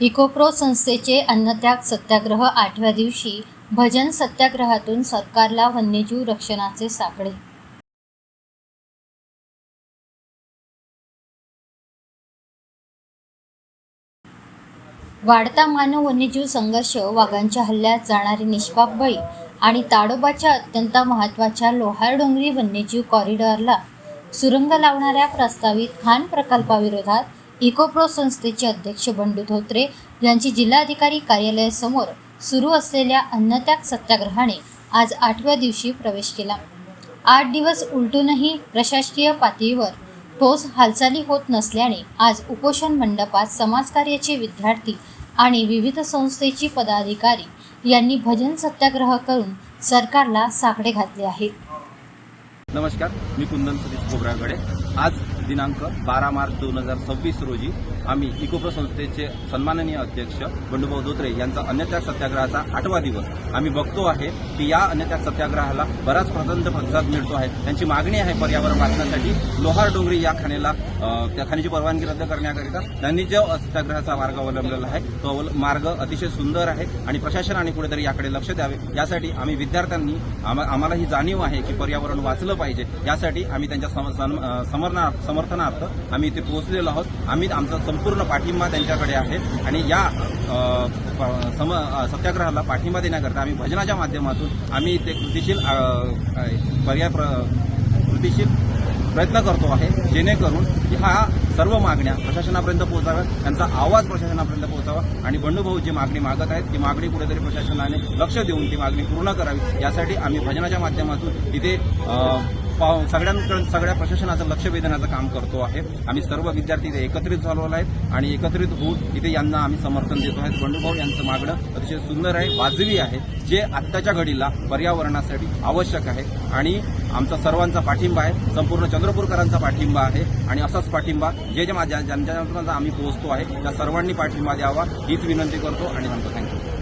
इकोप्रो संस्थेचे अन्नत्याग सत्याग्रह 8व्या दिवशी भजन सत्याग्रहातून सरकारला वन्यजीव रक्षणाचे साकडे। वाढता मानव वन्यजीव संघर्ष, वाघांच्या हल्ल्यात जाणारी निष्पाप बळी आणि ताडोबाच्या अत्यंत महत्त्वाच्या लोहारडोंगरी वन्यजीव कॉरिडॉरला सुरंग लावणाऱ्या प्रस्तावित खान प्रकल्पाविरोधात इकोप्रो संस्थेचे अध्यक्ष बंडू धोत्रे यांची जिल्हाधिकारी कार्यालयासमोर सुरू असलेल्या अन्नत्याग सत्याग्रहाने आज 8व्या दिवशी प्रवेश केला। 8 दिवस उलटूनही प्रशासकीय पातळीवर ठोस हालचाली होत नसल्याने आज उपोषण मंडपात समाजकार्याचे विद्यार्थी आणि विविध संस्थेची पदाधिकारी यांनी भजन सत्याग्रह करून सरकारला साकडे घातले आहे। नमस्कार, मी कुंदन सतीश खोबरागडे। आज दिनांक 12 मार्च 2026 रोजी आम्ही इकोप्रो संस्थेचे सन्माननीय अध्यक्ष बंडूभाऊ धोत्रे यांचा अन्नत्याग सत्याग्रहाचा 8वा दिवस आम्ही बघतो आहे की या अन्नत्याग सत्याग्रहाला बराच प्रचंड प्रतिसाद मिळतो आहे। त्यांची मागणी आहे पर्यावरण वाचण्यासाठी लोहारडोंगरी या खाणीला त्या खाणीची परवानगी रद्द करण्याकरिता त्यांनी जो सत्याग्रहाचा मार्ग अवलंबलेला आहे तो मार्ग अतिशय सुंदर आहे आणि प्रशासनाने कुठेतरी याकडे लक्ष द्यावे। यासाठी आम्ही विद्यार्थ्यांनी आम्हाला ही जाणीव आहे की पर्यावरण वाचलं पाहिजे, यासाठी आम्ही त्यांच्या समर्थनार्थ आम्ही इथे पोहोचलेलो आहोत। आम्ही आमचा संपूर्ण पाठिंबा त्यांच्याकडे आहे आणि या सत्याग्रहाला पाठिंबा देण्याकरता आम्ही भजनाच्या माध्यमातून आम्ही इथे कृतीशील प्रयत्न करतो आहे, जेणेकरून की हा सर्व मागण्या प्रशासनापर्यंत पोहोचाव्या, त्यांचा आवाज प्रशासनापर्यंत पोहोचावा आणि बंडूभाऊ जी मागणी मागत आहेत ती मागणी कुठेतरी प्रशासनाने लक्ष देऊन ती मागणी पूर्ण करावी। यासाठी आम्ही भजनाच्या माध्यमातून इथे सगळ्या प्रशासनाचं लक्ष वेधण्याचं काम करतो आहे। आम्ही सर्व विद्यार्थी इथे एकत्रित झालो आहेत आणि एकत्रित होऊन इथे यांना आम्ही समर्थन देतो आहे। बंडूभाऊ यांचं मागणं अतिशय सुंदर आहे, वाजवी आहे, जे आत्ताच्या घडीला पर्यावरणासाठी आवश्यक आहे आणि आमचा सर्वांचा पाठिंबा आहे, संपूर्ण चंद्रपूरकरांचा पाठिंबा आहे आणि असाच पाठिंबा ज्यांच्यापर्यंत आम्ही पोहोचतो आहे त्या सर्वांनी पाठिंबा द्यावा हीच विनंती करतो आणि सांगतो। थँक्यू।